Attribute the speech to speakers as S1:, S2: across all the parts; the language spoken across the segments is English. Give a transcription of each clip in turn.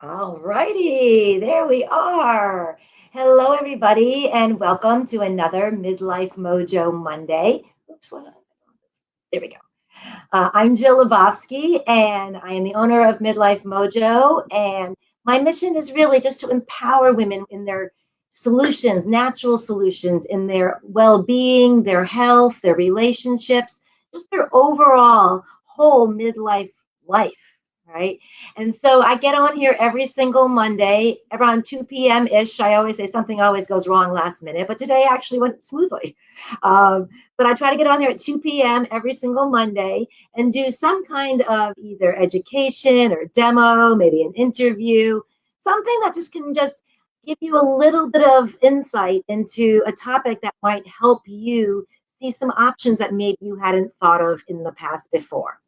S1: All righty, there we are. Hello, everybody, and welcome to another Midlife Mojo Monday. Oops, there we go. I'm Jill Lebofsky, and I am the owner of Midlife Mojo. And my mission is really just to empower women in their solutions, natural solutions, in their well being, their health, their relationships, just their overall whole midlife life. Right. And so I get on here every single Monday around 2 p.m. ish. I always say something always goes wrong last minute, but today actually went smoothly. But I try to get on there at 2 p.m. every single Monday and do some kind of either education or demo, maybe an interview, something that just can just give you a little bit of insight into a topic that might help you see some options that maybe you hadn't thought of in the past before.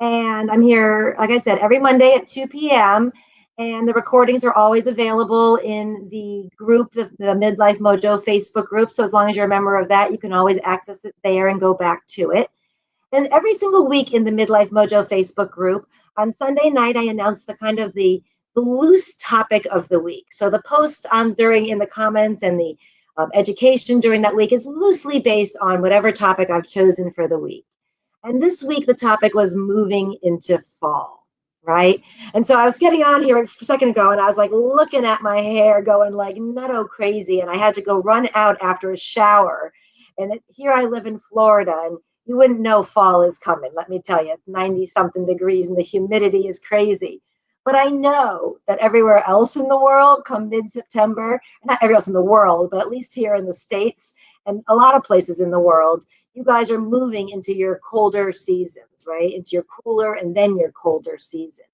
S1: And I'm here, like I said, every Monday at 2 p.m. And the recordings are always available in the group, the Midlife Mojo Facebook group. So as long as you're a member of that, you can always access it there and go back to it. And every single week in the Midlife Mojo Facebook group, on Sunday night, I announce the loose topic of the week. So the post on during in the comments and the education during that week is loosely based on whatever topic I've chosen for the week. And this week, the topic was moving into fall, right? And so I was getting on here a second ago and I was like looking at my hair going like nutto crazy. And I had to go run out after a shower. And here I live in Florida and you wouldn't know fall is coming. Let me tell you, it's 90 something degrees and the humidity is crazy. But I know that everywhere else in the world, come mid-September, not everywhere else in the world, but at least here in the States and a lot of places in the world, you guys are moving into your colder seasons, right? Into your cooler and then your colder seasons.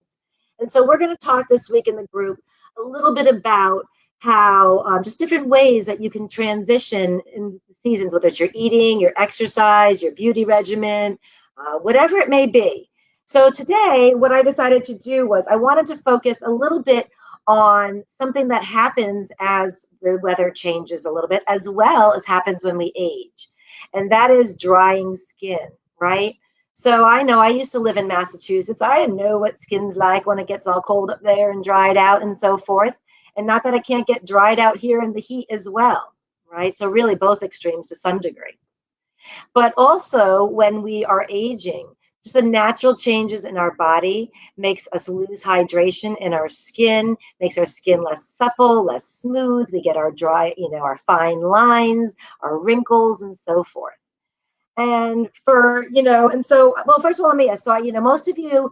S1: And so we're going to talk this week in the group a little bit about how just different ways that you can transition in the seasons, whether it's your eating, your exercise, your beauty regimen, whatever it may be. So today, what I decided to do was I wanted to focus a little bit on something that happens as the weather changes a little bit, as well as happens when we age. And that is drying skin, right? So I know I used to live in Massachusetts. I know what skin's like when it gets all cold up there and dried out and so forth. And not that it can't get dried out here in the heat as well, right? So really both extremes to some degree. But also when we are aging, just the natural changes in our body makes us lose hydration in our skin, makes our skin less supple, less smooth. We get our dry, our fine lines, our wrinkles, and so forth. And well, first of all, let me, so, most of you,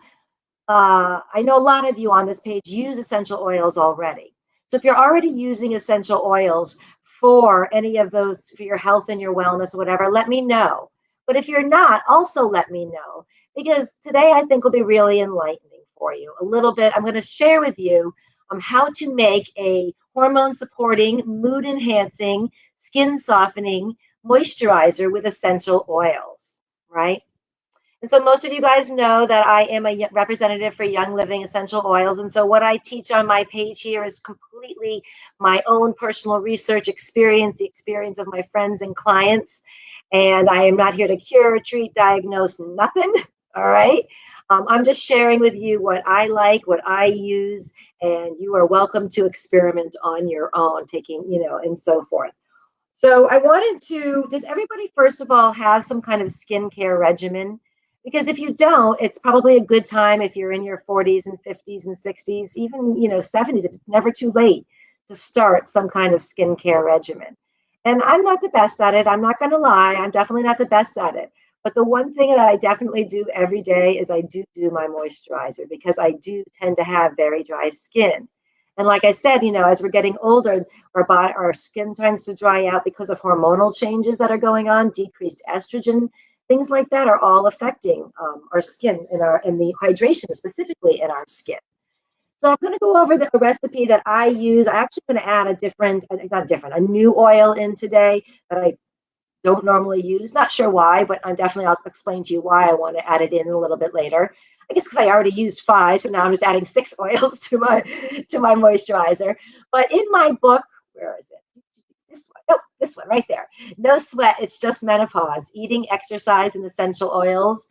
S1: I know a lot of you on this page use essential oils already. So if you're already using essential oils for any of those, for your health and your wellness or whatever, let me know. But if you're not, also let me know, because today I think will be really enlightening for you. A little bit, I'm going to share with you how to make a hormone supporting, mood enhancing, skin softening moisturizer with essential oils, right? And so most of you guys know that I am a representative for Young Living Essential Oils. And so what I teach on my page here is completely my own personal research experience, the experience of my friends and clients. And I am not here to cure, treat, diagnose, nothing. All right. I'm just sharing with you what I like, what I use, and you are welcome to experiment on your own, taking, and so forth. So I wanted to, does everybody, first of all, have some kind of skincare regimen? Because if you don't, it's probably a good time if you're in your 40s and 50s and 60s, even, 70s, it's never too late to start some kind of skincare regimen. And I'm not the best at it. I'm not going to lie. I'm definitely not the best at it. But the one thing that I definitely do every day is I do my moisturizer, because I do tend to have very dry skin. And like I said, as we're getting older, our skin tends to dry out because of hormonal changes that are going on, decreased estrogen, things like that are all affecting our skin and the hydration specifically in our skin. So I'm going to go over the recipe that I use. I'm actually going to add a new oil in today that I don't normally use. Not sure why, but I'll explain to you why I want to add it in a little bit later. I guess because I already used 5, so now I'm just adding 6 oils to my moisturizer. But in my book, where is it? This one. Oh, this one right there. No sweat. It's just menopause. Eating, exercise, and essential oils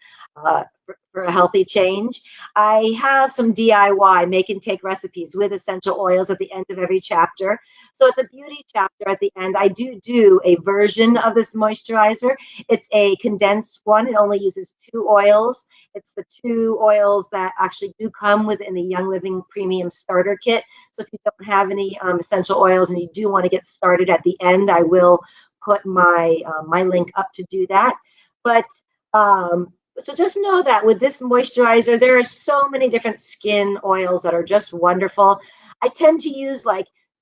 S1: for a healthy change. I have some DIY make and take recipes with essential oils at the end of every chapter. So at the beauty chapter at the end, I do a version of this moisturizer. It's a condensed one. It only uses 2 oils. It's the 2 oils that actually do come within the Young Living Premium Starter Kit. So if you don't have any essential oils and you do want to get started at the end, I will put my link up to do that. But so just know that with this moisturizer, there are so many different skin oils that are just wonderful. I tend to use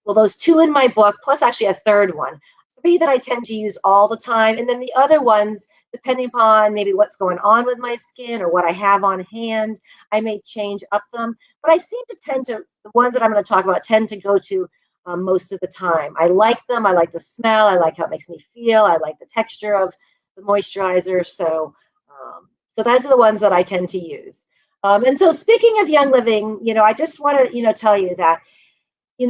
S1: those 2 in my book, plus actually a third one, 3 that I tend to use all the time. And then the other ones, depending upon maybe what's going on with my skin or what I have on hand, I may change up them. But I seem to the ones that I'm going to talk about tend to go to most of the time. I like them. I like the smell. I like how it makes me feel. I like the texture of the moisturizer. So those are the ones that I tend to use. And so speaking of Young Living, I just want to, tell you that, I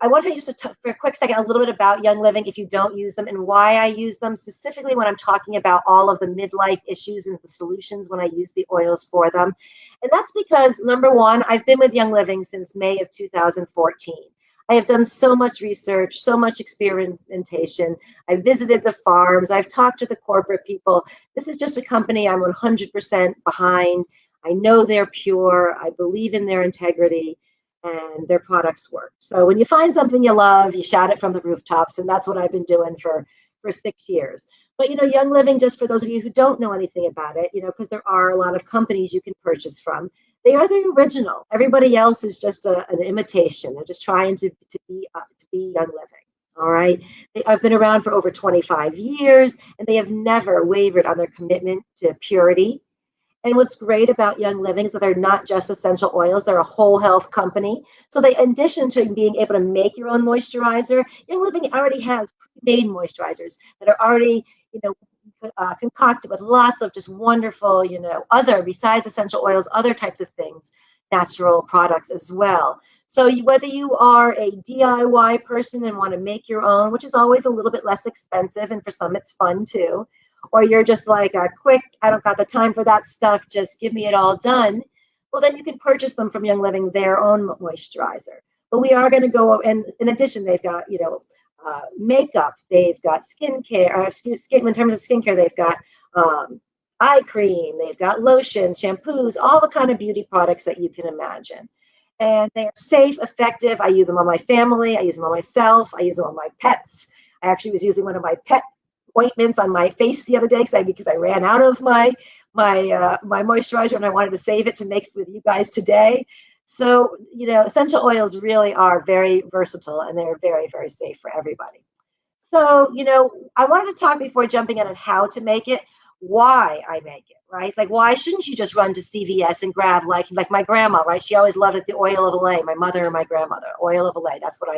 S1: want to tell you just for a quick second, a little bit about Young Living if you don't use them and why I use them, specifically when I'm talking about all of the midlife issues and the solutions when I use the oils for them. And that's because, number one, I've been with Young Living since May of 2014. I have done so much research, so much experimentation. I've visited the farms. I've talked to the corporate people. This is just a company I'm 100% behind. I know they're pure. I believe in their integrity and their products work. So when you find something you love, you shout it from the rooftops. And that's what I've been doing for 6 years. But, Young Living, just for those of you who don't know anything about it, because there are a lot of companies you can purchase from. They are the original. Everybody else is just an imitation. They're just trying to be Young Living. All right. I've been around for over 25 years, and they have never wavered on their commitment to purity. And what's great about Young Living is that they're not just essential oils, they're a whole health company. So they, in addition to being able to make your own moisturizer, Young Living already has pre-made moisturizers that are already, concocted with lots of just wonderful, other, besides essential oils, other types of things, natural products as well. So whether you are a DIY person and want to make your own, which is always a little bit less expensive, and for some it's fun too, or you're just like a quick, I don't got the time for that stuff, just give me it all done, well, then you can purchase them from Young Living, their own moisturizer. But we are going to go, and in addition, they've got, makeup, they've got skincare, in terms of skincare, they've got eye cream, they've got lotion, shampoos, all the kind of beauty products that you can imagine. And they are safe, effective. I use them on my family. I use them on myself. I use them on my pets. I actually was using one of my pet ointments on my face the other day because I ran out of my moisturizer and I wanted to save it to make with you guys today. So, essential oils really are very versatile and they're very, very safe for everybody. So, I wanted to talk before jumping in on how to make it, why I make it, right? It's like, why shouldn't you just run to CVS and grab like my grandma, right? She always loved it, the oil of Olay, my mother and my grandmother, oil of Olay. That's what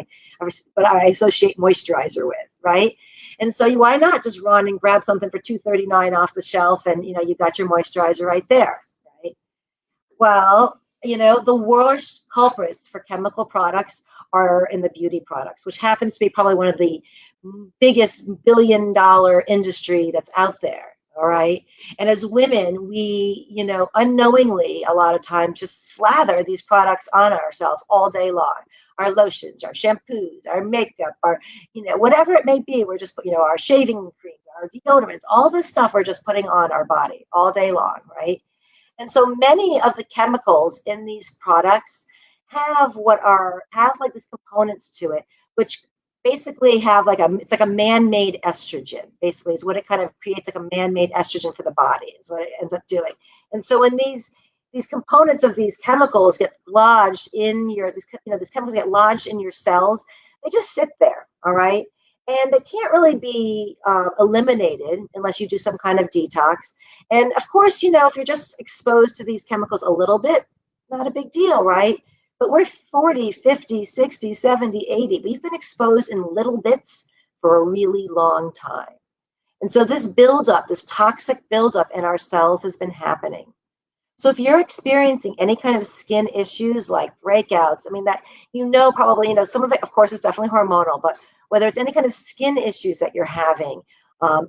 S1: I associate moisturizer with, right? And so why not just run and grab something for $2.39 off the shelf and, you got your moisturizer right there, right? Well, the worst culprits for chemical products are in the beauty products, which happens to be probably one of the biggest billion-dollar industry that's out there. All right. And as women, we, unknowingly, a lot of times just slather these products on ourselves all day long. Our lotions, our shampoos, our makeup, our, whatever it may be, we're just, our shaving creams, our deodorants, all this stuff we're just putting on our body all day long, right? And so many of the chemicals in these products have like these components to it, which basically have it's like a man-made estrogen, basically is what it kind of creates, like a man-made estrogen for the body is what it ends up doing. And so when these components of these chemicals get lodged in these chemicals get lodged in your cells, they just sit there, all right? And they can't really be eliminated unless you do some kind of detox. And of course, if you're just exposed to these chemicals a little bit, not a big deal, right? But we're 40, 50, 60, 70, 80. We've been exposed in little bits for a really long time. And so this buildup, this toxic buildup in our cells has been happening. So if you're experiencing any kind of skin issues like breakouts, I mean, that, probably, some of it, of course, is definitely hormonal, but whether it's any kind of skin issues that you're having,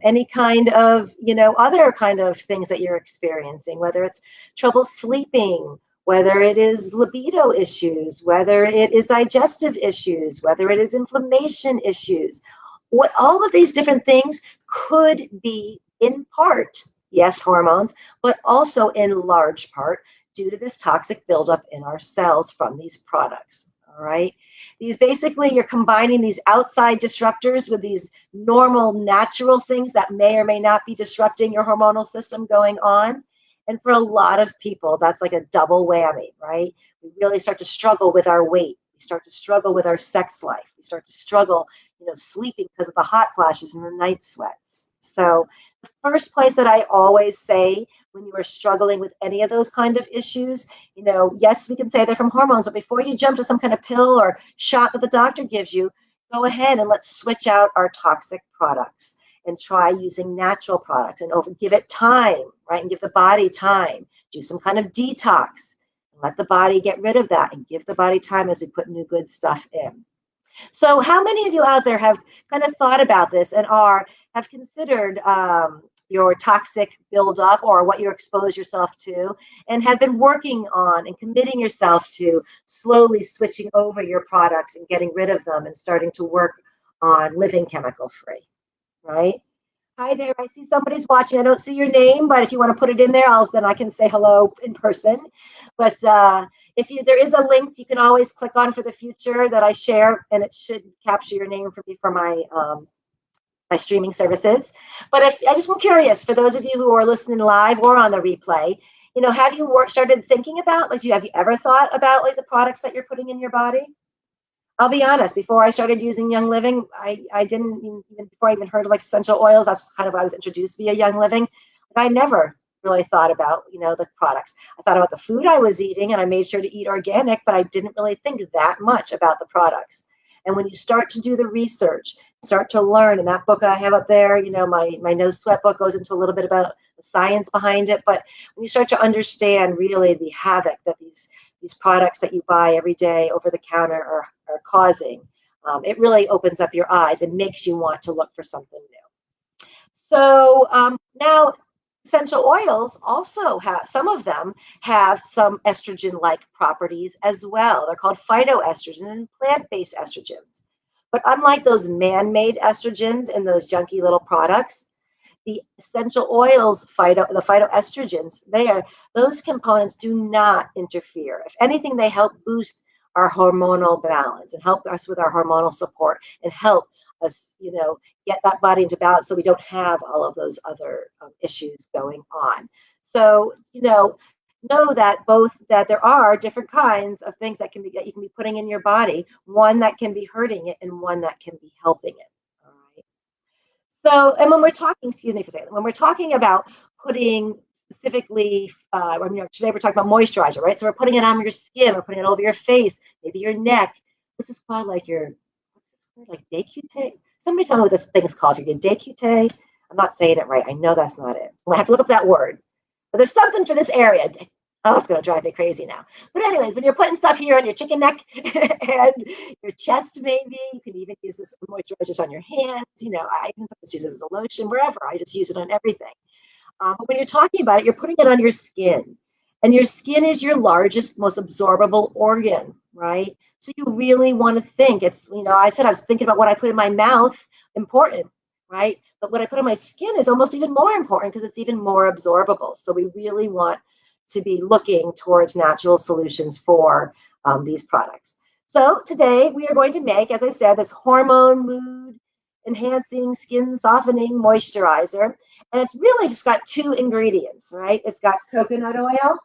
S1: any kind of, other kind of things that you're experiencing, whether it's trouble sleeping, whether it is libido issues, whether it is digestive issues, whether it is inflammation issues. What all of these different things could be in part, yes, hormones, but also in large part due to this toxic buildup in our cells from these products. All right. These basically, you're combining these outside disruptors with these normal, natural things that may or may not be disrupting your hormonal system going on. And for a lot of people, that's like a double whammy, right? We really start to struggle with our weight. We start to struggle with our sex life. We start to struggle, sleeping because of the hot flashes and the night sweats. So the first place that I always say when you are struggling with any of those kind of issues, yes, we can say they're from hormones, but before you jump to some kind of pill or shot that the doctor gives you, go ahead and let's switch out our toxic products and try using natural products and give it time, right? And give the body time. Do some kind of detox. Let the body get rid of that and give the body time as we put new good stuff in. So how many of you out there have kind of thought about this and have considered your toxic buildup or what you expose yourself to and have been working on and committing yourself to slowly switching over your products and getting rid of them and starting to work on living chemical free, right? Hi there, I see somebody's watching. I don't see your name, but if you want to put it in there, then I can say hello in person. But there is a link you can always click on for the future that I share, and it should capture your name for me for my my streaming services. But I just am curious, for those of you who are listening live or on the replay, have you started thinking about, have you ever thought about the products that you're putting in your body? I'll be honest, before I started using Young Living, I didn't, even before I even heard of essential oils, that's kind of what I was introduced via Young Living. I never really thought about, the products. I thought about the food I was eating and I made sure to eat organic, but I didn't really think that much about the products. And when you start to do the research, start to learn, and that book I have up there, my No Sweat book goes into a little bit about the science behind it. But when you start to understand really the havoc that these products that you buy every day over the counter are causing, it really opens up your eyes and makes you want to look for something new. So now essential oils also some of them have some estrogen-like properties as well. They're called phytoestrogen and plant-based estrogens. But unlike those man-made estrogens in those junky little products, the essential oils, the phytoestrogens, those components do not interfere. If anything, they help boost our hormonal balance and help us with our hormonal support and help us, get that body into balance so we don't have all of those other issues going on. So, know that there are different kinds of things that you can be putting in your body, one that can be hurting it and one that can be helping it. All right. So, and when we're talking, excuse me for a second, when we're talking about putting specifically, today we're talking about moisturizer, right? So we're putting it on your skin, we're putting it over your face, maybe your neck. What's this called? What's this word? Like décuté? Somebody tell me what this thing is called. You get décuté? I'm not saying it right. I know that's not it. I have to look up that word. But there's something for this area. Oh, it's going to drive me crazy now. But anyways, when you're putting stuff here on your chicken neck and your chest, maybe, you can even use this moisturizers on your hands. I even use it as a lotion, wherever. I just use it on everything. But when you're talking about it, you're putting it on your skin. And your skin is your largest, most absorbable organ, right? So you really want to think. It's, I said I was thinking about what I put in my mouth, important, right? But what I put on my skin is almost even more important because it's even more absorbable. So we really want to be looking towards natural solutions for these products. So today we are going to make, as I said, this hormone mood enhancing skin softening moisturizer. And it's really just got two ingredients, right? It's got coconut oil.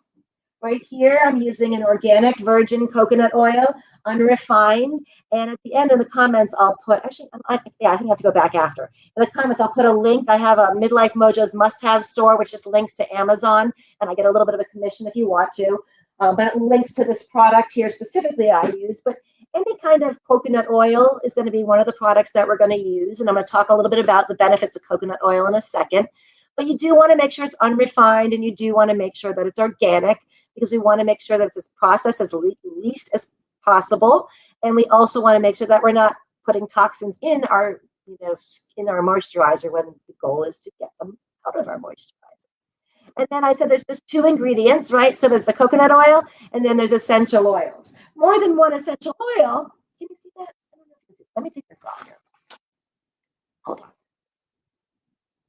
S1: Right here, I'm using an organic virgin coconut oil, unrefined. And at the end of the comments, I'll put, actually, I think I have to go back after. In the comments, I'll put a link. I have a Midlife Mojo's must-have store, which just links to Amazon. And I get a little bit of a commission if you want to. But it links to this product here specifically I use. But any kind of coconut oil is going to be one of the products that we're going to use. And I'm going to talk a little bit about the benefits of coconut oil in a second. But you do want to make sure it's unrefined, and you do want to make sure that it's organic, because we want to make sure that it's processed as least as possible. And we also want to make sure that we're not putting toxins in our, in our moisturizer when the goal is to get them out of our moisturizer. And then I said there's just 2 ingredients, right? So there's the coconut oil, and then there's essential oils. More than one essential oil. Can you see that? I don't know if you can see. Let me take this off here. Hold on.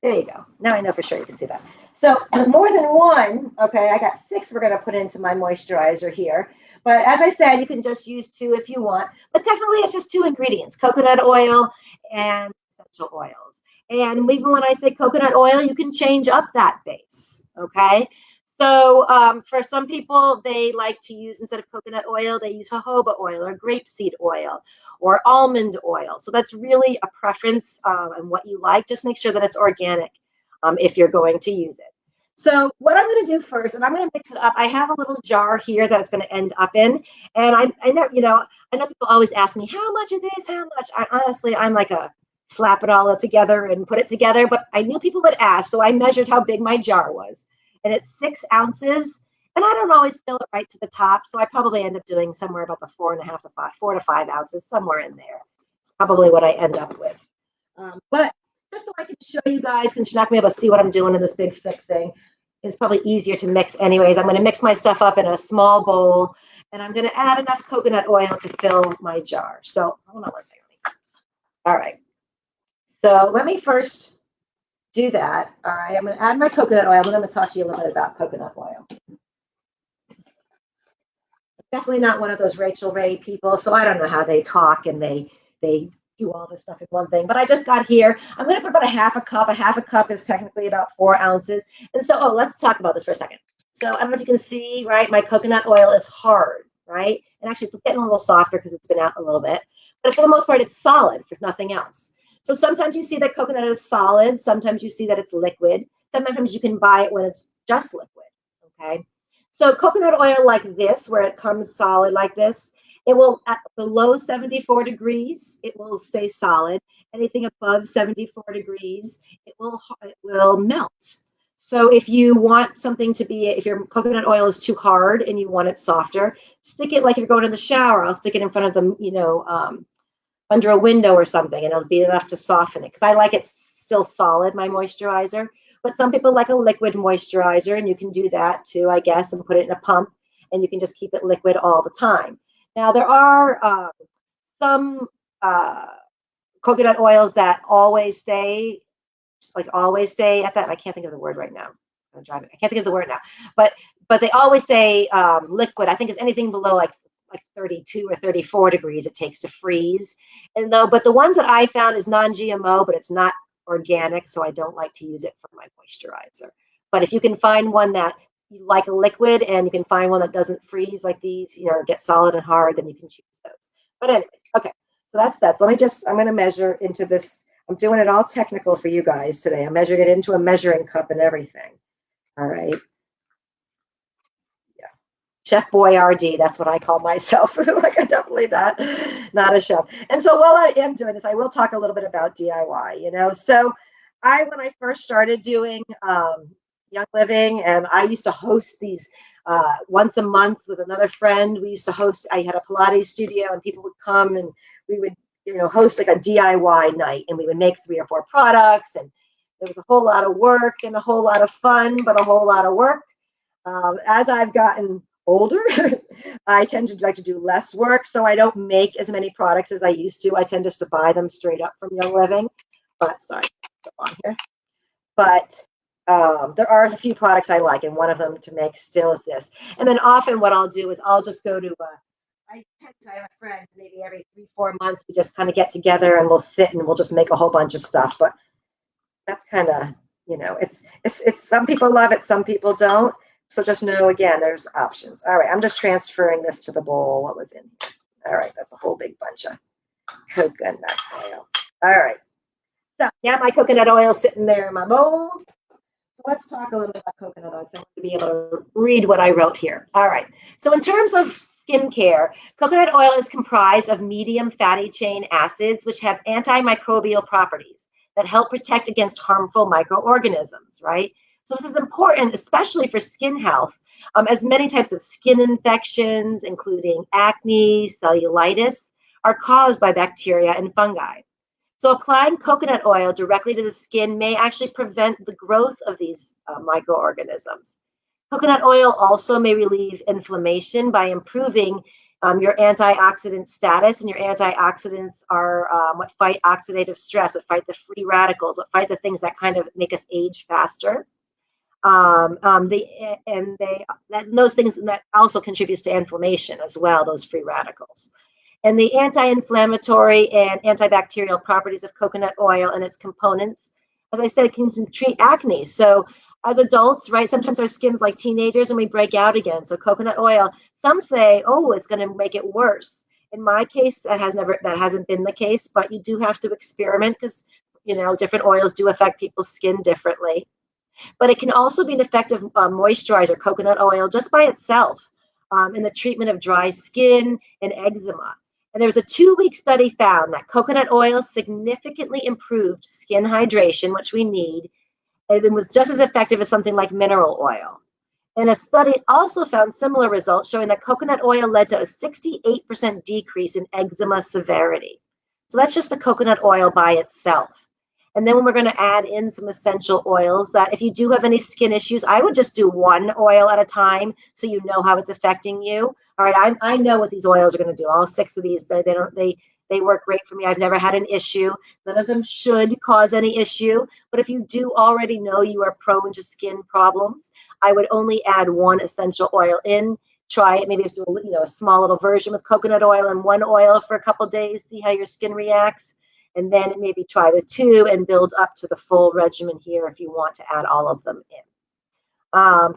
S1: There you go. Now I know for sure you can see that. So more than one, okay, I got 6 we're going to put into my moisturizer here. But as I said, you can just use 2 if you want. But technically, it's just 2 ingredients, coconut oil and essential oils. And even when I say coconut oil, you can change up that base, okay? So for some people, they like to use, instead of coconut oil, they use jojoba oil or grapeseed oil or almond oil. So that's really a preference and what you like. Just make sure that it's organic if you're going to use it. So what I'm going to do first, and I'm going to mix it up. I have a little jar here that it's going to end up in. And I know, I know people always ask me, how much of this, how much? Honestly, I'm like a slap it all together and put it together. But I knew people would ask, so I measured how big my jar was. And it's 6 ounces. And I don't always fill it right to the top. So I probably end up doing somewhere about the 4 to 5 ounces, somewhere in there. It's probably what I end up with. But just so I can show you guys, since you're not going to be able to see what I'm doing in this big thick thing, it's probably easier to mix anyways. I'm going to mix my stuff up in a small bowl, and I'm going to add enough coconut oil to fill my jar. So hold on one second. All right. So let me first do that. All right. I'm going to add my coconut oil. I'm going to talk to you a little bit about coconut oil. Definitely not one of those Rachel Ray people, so I don't know how they talk and they do all this stuff in one thing. But I just got here. I'm going to put about a half a cup. A half a cup is technically about 4 ounces. And so, let's talk about this for a second. So I don't know if you can see, right, my coconut oil is hard, right? And actually, it's getting a little softer because it's been out a little bit. But for the most part, it's solid, if nothing else. So sometimes you see that coconut is solid. Sometimes you see that it's liquid. Sometimes you can buy it when it's just liquid, okay? So coconut oil like this, where it comes solid like this, it will, at below 74 degrees, it will stay solid. Anything above 74 degrees, it will melt. So if you want something to be, if your coconut oil is too hard and you want it softer, stick it like you're going in the shower. I'll stick it in front of the, under a window or something, and it'll be enough to soften it. Because I like it still solid, my moisturizer. But some people like a liquid moisturizer, and you can do that too, I guess, and put it in a pump, and you can just keep it liquid all the time. Now, there are some coconut oils that always stay, at that. I can't think of the word right now. I can't think of the word now. But they always say liquid. I think it's anything below like 32 or 34 degrees it takes to freeze. But the ones that I found is non-GMO, but it's not organic, so I don't like to use it for my moisturizer. But if you can find one that you like a liquid and you can find one that doesn't freeze like these, get solid and hard, then you can choose those. But anyways, okay, so that's that. I'm going to measure into this. I'm doing it all technical for you guys today. I measured it into a measuring cup and everything. All right. Yeah. Chef Boyardee, that's what I call myself. Like, I'm definitely not a chef. And so while I am doing this, I will talk a little bit about DIY, So when I first started doing Young Living, and I used to host these once a month with another friend. We used to host, I had a Pilates studio, and people would come and we would, host like a DIY night, and we would make 3 or 4 products, and it was a whole lot of work and a whole lot of fun, but a whole lot of work. As I've gotten older, I tend to like to do less work, so I don't make as many products as I used to. I tend just to buy them straight up from Young Living. But sorry, on here. But there are a few products I like, and one of them to make still is this. And then often what I'll do is I'll just go to I have a friend maybe every 3-4 months. We just kind of get together and we'll sit and we'll just make a whole bunch of stuff. But that's kind of, it's some people love it, some people don't. So just know, again, there's options. All right, I'm just transferring this to the bowl. What was in here? All right, that's a whole big bunch of coconut oil. All right. So now my coconut oil is sitting there in my bowl. So let's talk a little bit about coconut oil, so I want to be able to read what I wrote here. All right. So in terms of skincare, coconut oil is comprised of medium fatty chain acids, which have antimicrobial properties that help protect against harmful microorganisms, right? So this is important, especially for skin health, as many types of skin infections, including acne, cellulitis, are caused by bacteria and fungi. So applying coconut oil directly to the skin may actually prevent the growth of these microorganisms. Coconut oil also may relieve inflammation by improving your antioxidant status, and your antioxidants are what fight oxidative stress, what fight the free radicals, what fight the things that kind of make us age faster. Those things that also contributes to inflammation as well, those free radicals. And the anti-inflammatory and antibacterial properties of coconut oil and its components, as I said, it can treat acne. So as adults, right, sometimes our skin's like teenagers and we break out again. So coconut oil, some say, oh, it's going to make it worse. In my case, that hasn't been the case, but you do have to experiment because, different oils do affect people's skin differently. But it can also be an effective moisturizer, coconut oil, just by itself in the treatment of dry skin and eczema. And there was a 2-week study found that coconut oil significantly improved skin hydration, which we need, and it was just as effective as something like mineral oil. And a study also found similar results showing that coconut oil led to a 68% decrease in eczema severity. So that's just the coconut oil by itself. And then when we're going to add in some essential oils that if you do have any skin issues, I would just do one oil at a time so you know how it's affecting you. All right, I know what these oils are going to do. All 6 of these, they work great for me. I've never had an issue. None of them should cause any issue. But if you do already know you are prone to skin problems, I would only add one essential oil in. Try it. Maybe just do a small little version with coconut oil and one oil for a couple of days. See how your skin reacts. And then maybe try with 2 and build up to the full regimen here if you want to add all of them in.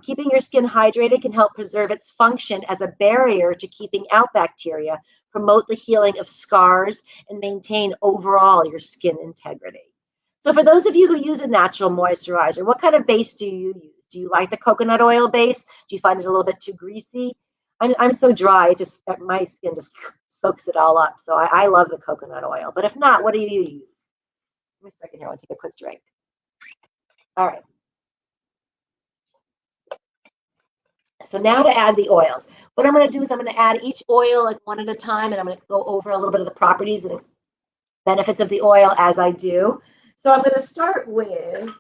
S1: Keeping your skin hydrated can help preserve its function as a barrier to keeping out bacteria, promote the healing of scars, and maintain overall your skin integrity. So for those of you who use a natural moisturizer, what kind of base do you use? Do you like the coconut oil base? Do you find it a little bit too greasy? I'm so dry, my skin just soaks it all up. So I love the coconut oil. But if not, what do you use? Give me a second here. I want to take a quick drink. All right. So now to add the oils. What I'm going to do is I'm going to add each oil like one at a time, and I'm going to go over a little bit of the properties and benefits of the oil as I do. So I'm going to start with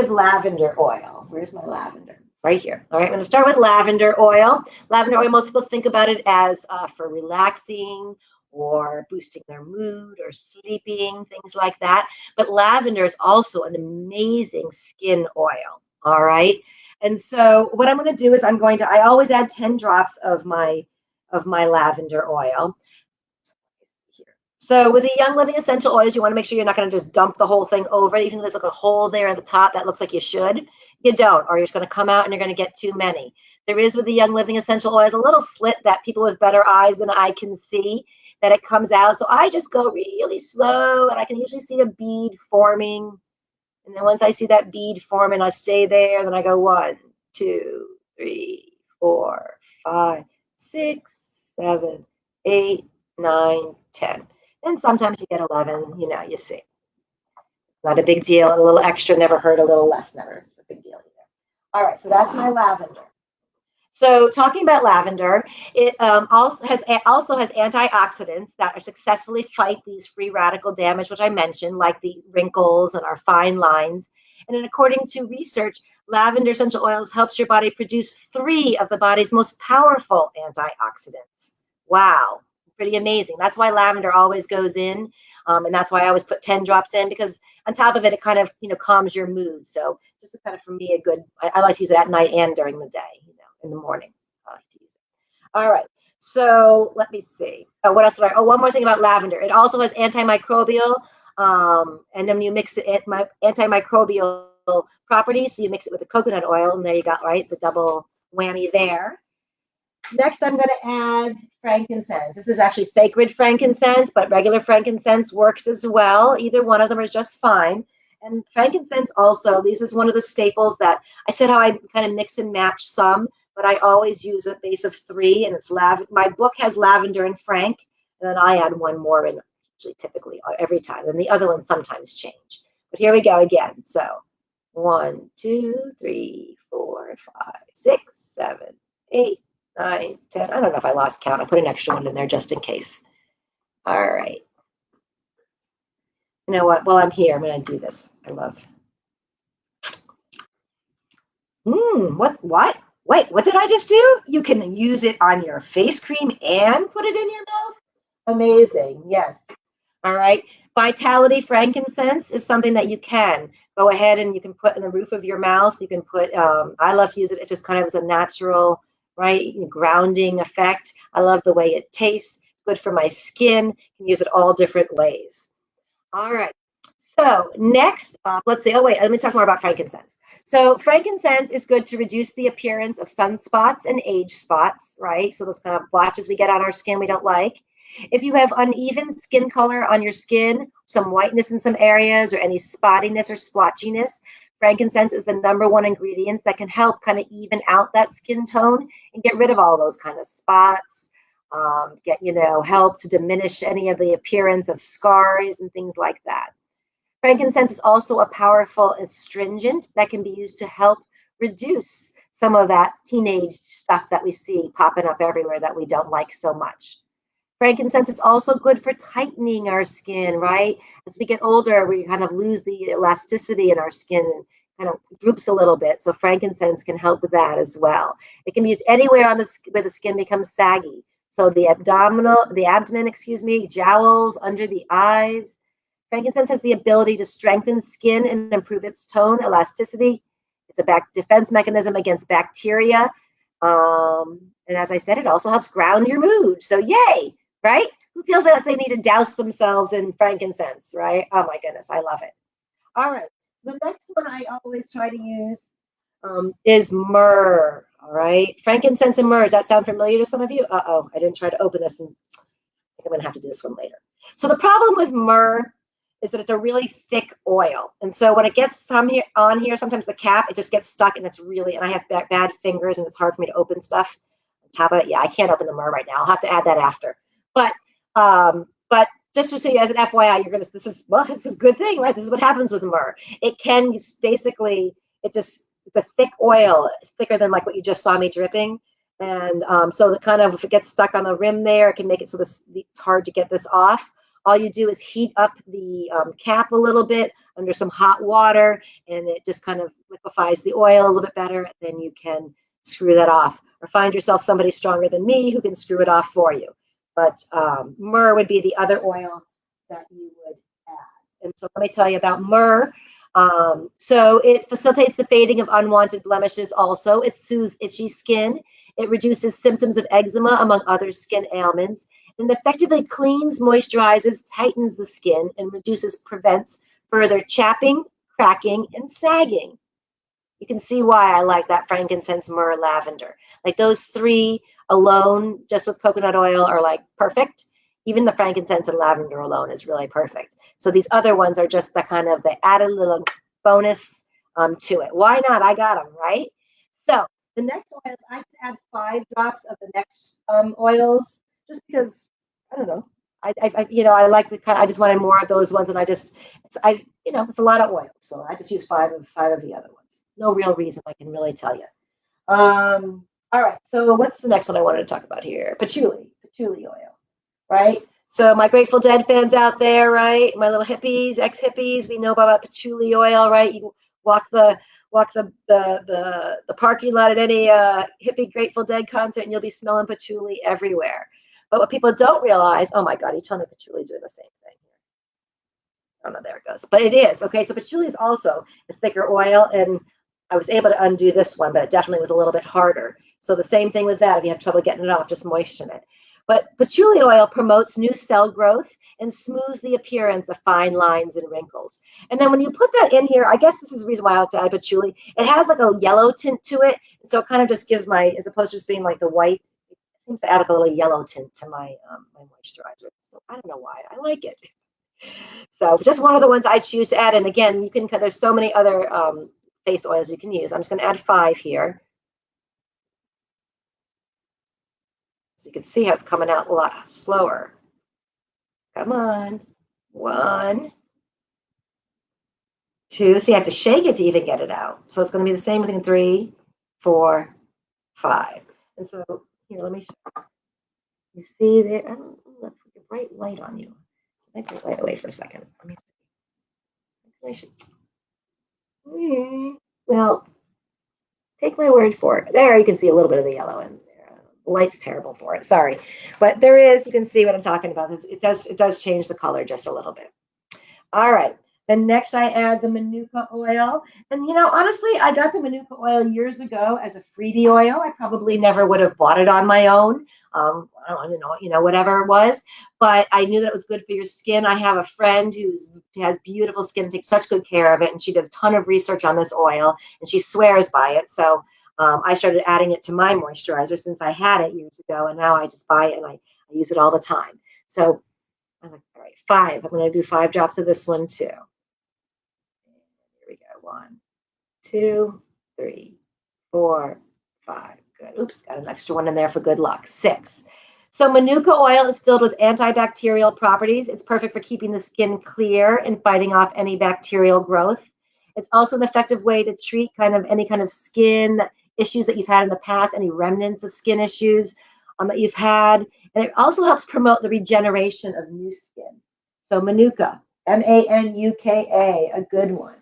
S1: lavender oil. Where's my lavender? Right here. All right, I'm going to start with lavender oil. Lavender oil, most people think about it as for relaxing or boosting their mood or sleeping, things like that. But lavender is also an amazing skin oil. All right. And so what I'm going to do is I always add 10 drops of my lavender oil. So with the Young Living essential oils, you want to make sure you're not going to just dump the whole thing over. Even though there's like a hole there at the top that looks like you should, you don't, or you're just going to come out and you're going to get too many. There is with the Young Living essential oils a little slit that people with better eyes than I can see that it comes out. So I just go really slow, and I can usually see the bead forming. And then once I see that bead forming, I stay there. Then I go 1, 2, 3, 4, 5, 6, 7, 8, 9, 10. And sometimes you get 11, you see. Not a big deal. A little extra never hurt, a little less never. It's a big deal either. All right, so that's my lavender. So talking about lavender, it also has antioxidants that successfully fight these free radical damage, which I mentioned, like the wrinkles and our fine lines. And then according to research, lavender essential oils helps your body produce 3 of the body's most powerful antioxidants. Wow. Pretty amazing. That's why lavender always goes in. And that's why I always put 10 drops in, because on top of it, it kind of, calms your mood. So just kind of, for me, I like to use it at night and during the day, in the morning. I like to use it. All right. So let me see. Oh, what else? One more thing about lavender. It also has antimicrobial, and then you mix it, antimicrobial properties. So you mix it with the coconut oil, and there you got, right, the double whammy there. Next, I'm going to add frankincense. This is actually sacred frankincense, but regular frankincense works as well. Either one of them is just fine. And frankincense also, this is one of the staples that I said how I kind of mix and match some, but I always use a base of 3, and it's my book has lavender and frank, and then I add one more in, typically every time, and the other ones sometimes change. But here we go again. So 1, 2, 3, 4, 5, 6, 7, 8, 9, 10. I don't know if I lost count. I put an extra one in there just in case. All right. You know what? While I'm here, I'm going to do this. I love. What? Wait, what did I just do? You can use it on your face cream and put it in your mouth? Amazing. Yes. All right. Vitality frankincense is something that you can go ahead and you can put in the roof of your mouth. You can put, I love to use it. It's just kind of as a natural, right, grounding effect. I love the way it tastes. Good for my skin. You can use it all different ways. All right. So next up, let's see. Oh, wait, let me talk more about frankincense. So frankincense is good to reduce the appearance of sunspots and age spots, right? So those kind of blotches we get on our skin we don't like. If you have uneven skin color on your skin, some whiteness in some areas, or any spottiness or splotchiness, frankincense is the #1 ingredient that can help kind of even out that skin tone and get rid of all those kind of spots, help to diminish any of the appearance of scars and things like that. Frankincense is also a powerful astringent that can be used to help reduce some of that teenage stuff that we see popping up everywhere that we don't like so much. Frankincense is also good for tightening our skin, right? As we get older, we kind of lose the elasticity in our skin and kind of droops a little bit. So frankincense can help with that as well. It can be used anywhere on where the skin becomes saggy. So the abdomen, jowls, under the eyes. Frankincense has the ability to strengthen skin and improve its tone, elasticity. It's a defense mechanism against bacteria. And as I said, it also helps ground your mood. So yay, right? Who feels like they need to douse themselves in frankincense, right? Oh my goodness, I love it. All right. The next one I always try to use is myrrh. All right. Frankincense and myrrh. Does that sound familiar to some of you? I didn't try to open this, and I think I'm going to have to do this one later. So the problem with myrrh is that it's a really thick oil. And so when it gets on here, sometimes the cap, it just gets stuck, and and I have bad fingers, and it's hard for me to open stuff on top of it. Yeah, I can't open the myrrh right now. I'll have to add that after. But just to show you as an FYI, this is a good thing, right? This is what happens with myrrh. It can basically, it's a thick oil. It's thicker than like what you just saw me dripping. And so if it gets stuck on the rim there, it can make it so it's hard to get this off. All you do is heat up the cap a little bit under some hot water, and it just kind of liquefies the oil a little bit better. And then you can screw that off, or find yourself somebody stronger than me who can screw it off for you. But myrrh would be the other oil that you would add. And so let me tell you about myrrh. So it facilitates the fading of unwanted blemishes also. It soothes itchy skin. It reduces symptoms of eczema, among other skin ailments. And effectively cleans, moisturizes, tightens the skin, and prevents further chapping, cracking, and sagging. You can see why I like that frankincense, myrrh, lavender. Like those three alone, just with coconut oil, are like perfect. Even the frankincense and lavender alone is really perfect. So these other ones are just they add a little bonus to it. Why not? I got them, right? So the next oils, I just add 5 drops of the next oils, just because, I don't know. I like I just wanted more of those ones, and it's a lot of oil, so I just use five of the other ones. No real reason I can really tell you. All right, so what's the next one I wanted to talk about here? Patchouli oil, right? So my Grateful Dead fans out there, right? My little hippies, ex-hippies, we know about patchouli oil, right? You walk the parking lot at any hippie Grateful Dead concert, and you'll be smelling patchouli everywhere. But what people don't realize, oh my God, you tell me patchouli is doing the same thing. Oh no, there it goes. But it is, okay, so patchouli is also a thicker oil, and I was able to undo this one, but it definitely was a little bit harder. So the same thing with that. If you have trouble getting it off, just moisten it. But patchouli oil promotes new cell growth and smooths the appearance of fine lines and wrinkles. And then when you put that in here, I guess this is the reason why I like to add patchouli. It has like a yellow tint to it. So it kind of just gives as opposed to just being like the white, it seems to add like a little yellow tint to my moisturizer. So I don't know why. I like it. So just one of the ones I choose to add. And again, there's so many other face oils you can use. I'm just going to add 5 here. So you can see how it's coming out a lot slower. Come on. 1, 2. So you have to shake it to even get it out. So it's going to be the same thing. 3, 4, 5. And so Here, let me show you. See there? I don't, let's get a bright light on you. Take the light away for a second. Let me see. Well, take my word for it. There, you can see a little bit of the yellow in there. The light's terrible for it. Sorry, but there is. You can see what I'm talking about. It does change the color just a little bit. All right. Then next I add the Manuka oil. And honestly, I got the Manuka oil years ago as a freebie oil. I probably never would have bought it on my own. I don't know, whatever it was. But I knew that it was good for your skin. I have a friend who has beautiful skin, takes such good care of it. And she did a ton of research on this oil and she swears by it. So I started adding it to my moisturizer since I had it years ago. And now I just buy it and I use it all the time. So I'm like, all right, 5. I'm going to do 5 drops of this one too. Here we go. 1, 2, 3, 4, 5. Good. Oops, got an extra one in there for good luck. 6. So Manuka oil is filled with antibacterial properties. It's perfect for keeping the skin clear and fighting off any bacterial growth. It's also an effective way to treat any kind of skin issues that you've had in the past, any remnants of skin issues that you've had. And it also helps promote the regeneration of new skin. So Manuka, Manuka, a good one.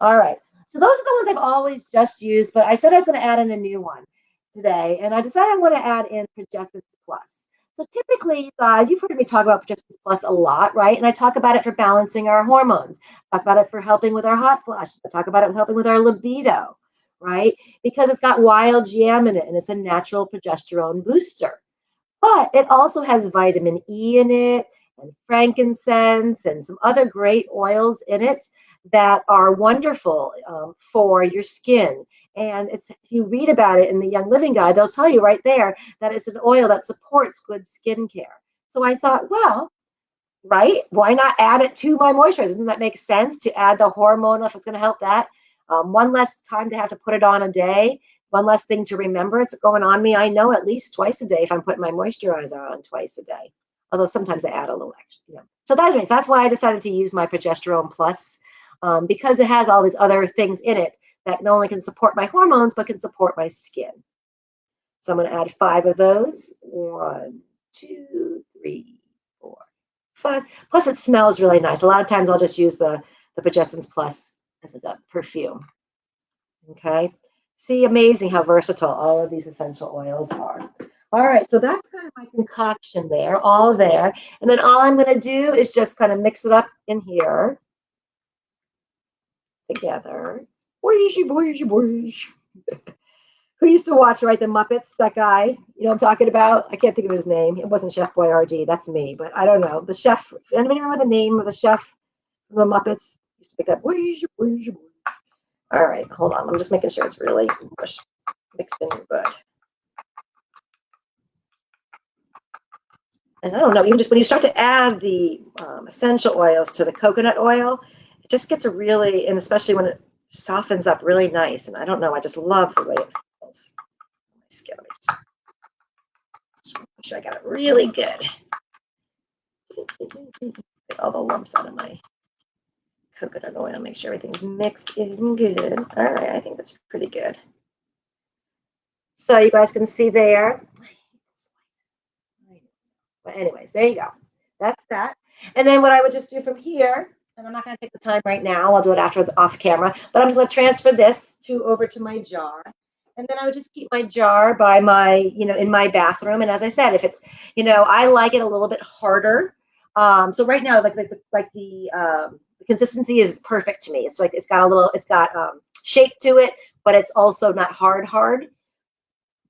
S1: All right. So those are the ones I've always just used, but I said I was going to add in a new one today. And I decided I want to add in Progestins Plus. So typically, guys, you've heard me talk about Progestins Plus a lot, right? And I talk about it for balancing our hormones. I talk about it for helping with our hot flashes. I talk about it helping with our libido, right? Because it's got wild GM in it and it's a natural progesterone booster. But it also has vitamin E in it and frankincense and some other great oils in it that are wonderful for your skin. And if you read about it in the Young Living Guide, they'll tell you right there that it's an oil that supports good skincare. So I thought, well, right, why not add it to my moisturizer? Doesn't that make sense to add the hormone if it's going to help that? One less time to have to put it on a day. One less thing to remember. It's going on me, I know, at least twice a day if I'm putting my moisturizer on twice a day. Although sometimes I add a little extra. So that's why I decided to use my Progesterone Plus because it has all these other things in it that not only can support my hormones, but can support my skin. So I'm going to add 5 of those. 1, 2, 3, 4, 5. Plus it smells really nice. A lot of times I'll just use the Progestins Plus as a perfume. Okay. See, amazing how versatile all of these essential oils are. All right, so that's kind of my concoction there, all there. And then all I'm going to do is just kind of mix it up in here together. Who used to watch, right, the Muppets, that guy, I'm talking about? I can't think of his name. It wasn't Chef Boyardee, that's me, but I don't know. The chef, anybody remember the name of the chef from the Muppets? Used to pick that. All right, hold on. I'm just making sure it's really mixed in good. And I don't know, even just when you start to add the essential oils to the coconut oil, it just gets and especially when it softens up really nice. And I don't know, I just love the way it feels on my skin. Let me just make sure I got it really good. Get all the lumps out of my coconut oil. Make sure everything's mixed in good. All right, I think that's pretty good. So you guys can see there. But anyways, there you go. That's that. And then what I would just do from here, and I'm not going to take the time right now. I'll do it after off camera. But I'm just going to transfer this over to my jar. And then I would just keep my jar by my, in my bathroom. And as I said, if it's, I like it a little bit harder. So right now, the consistency is perfect to me. It's like it's got shape to it, but it's also not hard.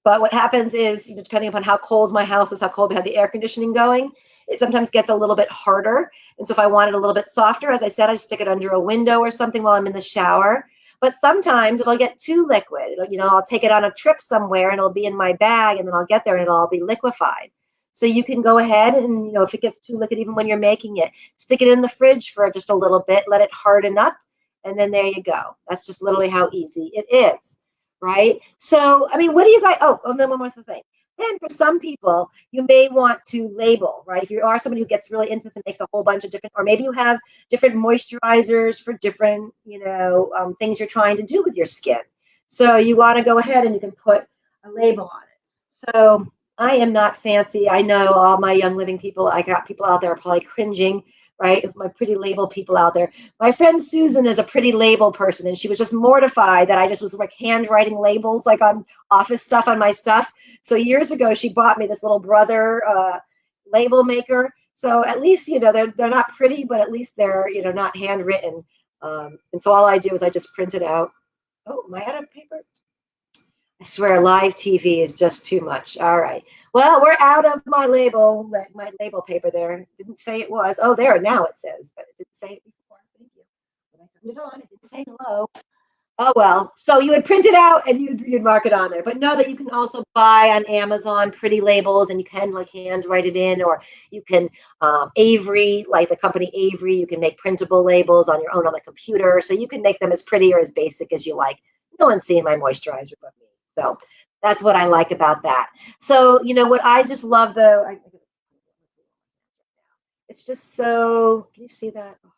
S1: But what happens is, depending upon how cold my house is, how cold we have the air conditioning going, it sometimes gets a little bit harder. And so if I want it a little bit softer, as I said, I stick it under a window or something while I'm in the shower. But sometimes it'll get too liquid. I'll take it on a trip somewhere and it'll be in my bag and then I'll get there and it'll all be liquefied. So you can go ahead and, if it gets too liquid, even when you're making it, stick it in the fridge for just a little bit, let it harden up, and then there you go. That's just literally how easy it is. Right? So, I mean, what do you guys, and then one more thing. And for some people, you may want to label, right? If you are somebody who gets really into this and makes a whole bunch of different, or maybe you have different moisturizers for different, things you're trying to do with your skin. So you want to go ahead and you can put a label on it. So I am not fancy. I know all my Young Living people. I got people out there probably cringing, right? My pretty label people out there. My friend Susan is a pretty label person, and she was just mortified that I just was like handwriting labels like on office stuff on my stuff. So years ago, she bought me this little brother label maker. So at least they're not pretty, but at least they're not handwritten. And so all I do is I just print it out. Oh, am I out of paper? I swear live TV is just too much. All right. Well, we're out of my label paper there. Didn't say it was. Oh, there, now it says, but it didn't say it before. Thank you. When I turned it on, it didn't say hello. Oh, well. So you would print it out and you'd mark it on there. But know that you can also buy on Amazon pretty labels, and you can like hand write it in, or you can Avery, like the company Avery, you can make printable labels on your own on the computer. So you can make them as pretty or as basic as you like. No one's seeing my moisturizer but me. So that's what I like about that. So, what I just love though, it's just so, can you see that? Oh,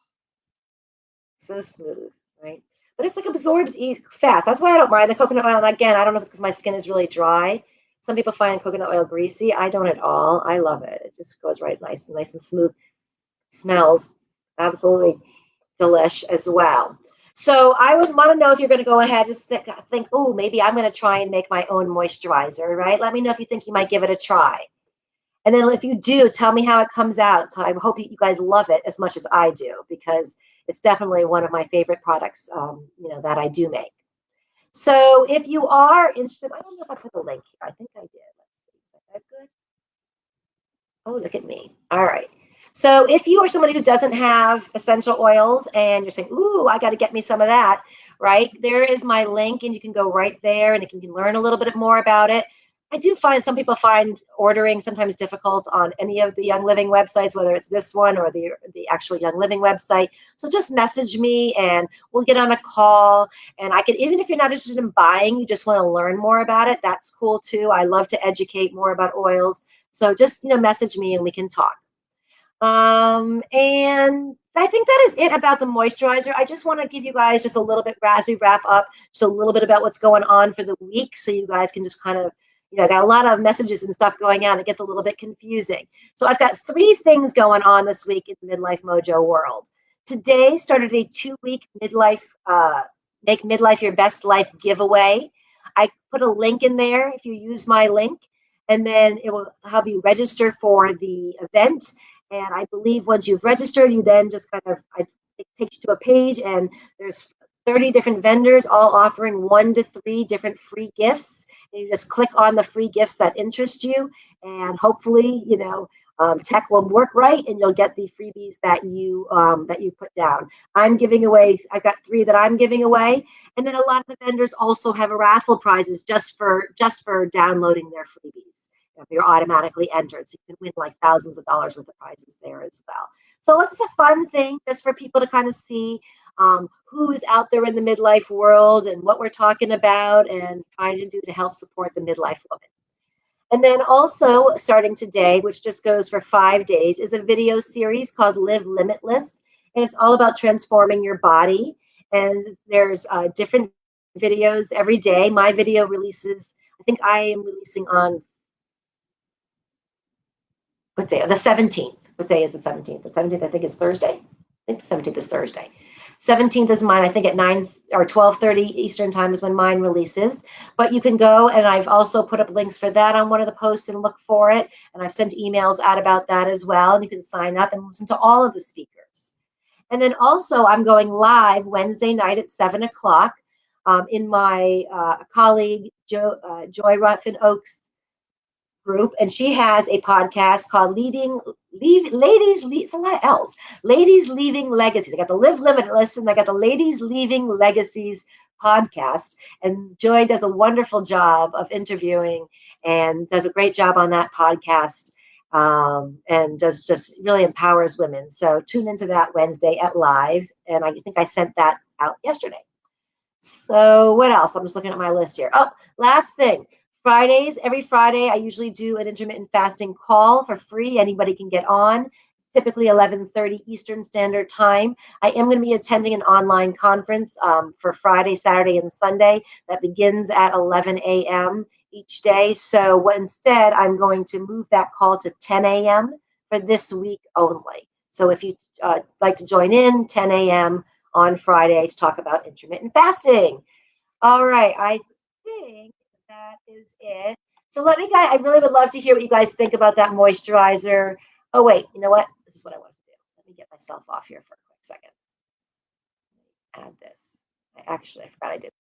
S1: so smooth, right? But it's like absorbs fast. That's why I don't mind the coconut oil. And again, I don't know if it's because my skin is really dry. Some people find coconut oil greasy. I don't at all. I love it. It just goes right nice and smooth. Smells absolutely delish as well. So I would want to know if you're going to go ahead and think, oh, maybe I'm going to try and make my own moisturizer, right? Let me know if you think you might give it a try. And then if you do, tell me how it comes out. So I hope you guys love it as much as I do, because it's definitely one of my favorite products, that I do make. So if you are interested, I don't know if I put the link here. I think I did. Let's see. Is that good? Oh, look at me. All right. So if you are somebody who doesn't have essential oils and you're saying, ooh, I got to get me some of that, right? There is my link, and you can go right there and you can learn a little bit more about it. I do find some people find ordering sometimes difficult on any of the Young Living websites, whether it's this one or the actual Young Living website. So just message me and we'll get on a call. And I can, even if you're not interested in buying, you just want to learn more about it, that's cool too. I love to educate more about oils. So just, message me and we can talk. And I think that is it about the moisturizer. I just want to give you guys just a little bit, as we wrap up, just a little bit about what's going on for the week, so you guys can just kind of, I got a lot of messages and stuff going on. It gets a little bit confusing. So I've got 3 things going on this week in the Midlife Mojo world. Today started a 2-week midlife, make midlife your best life giveaway. I put a link in there if you use my link, and then it will have you register for the event. And I believe once you've registered, you then just it takes you to a page, and there's 30 different vendors all offering 1 to 3 different free gifts. And you just click on the free gifts that interest you, and hopefully, tech will work right, and you'll get the freebies that you put down. I've got 3 that I'm giving away, and then a lot of the vendors also have raffle prizes just for downloading their freebies. You're automatically entered, so you can win like thousands of dollars worth of prizes there as well. So it's a fun thing just for people to kind of see who is out there in the midlife world and what we're talking about and trying to do to help support the midlife woman. And then also starting today, which just goes for 5 days, is a video series called Live Limitless. And it's all about transforming your body. And there's different videos every day. My video releases, I think I am releasing on what day? The 17th. What day is the 17th? The 17th, I think, is Thursday. I think the 17th is Thursday. 17th is mine. I think at 9 or 12:30 Eastern time is when mine releases. But you can go, and I've also put up links for that on one of the posts and look for it. And I've sent emails out about that as well. And you can sign up and listen to all of the speakers. And then also I'm going live Wednesday night at 7 o'clock in my colleague Joy Ruffin Oaks group, and she has a podcast called it's a lot of L's. Ladies Leaving Legacies. I got the Live Limitless, and I got the Ladies Leaving Legacies podcast. And Joy does a wonderful job of interviewing and does a great job on that podcast, and just really empowers women. So tune into that Wednesday at live, and I think I sent that out yesterday. So what else? I'm just looking at my list here. Oh, last thing. Fridays, every Friday, I usually do an intermittent fasting call for free. Anybody can get on. It's typically 11:30 Eastern Standard Time. I am going to be attending an online conference for Friday, Saturday, and Sunday that begins at 11 a.m. each day. So instead, I'm going to move that call to 10 a.m. for this week only. So if you like to join in, 10 a.m. on Friday to talk about intermittent fasting. All right, I think that is it. So let me, guys, I really would love to hear what you guys think about that moisturizer. Oh, wait, you know what? This is what I want to do. Let me get myself off here for a quick second. Add this. I forgot I did.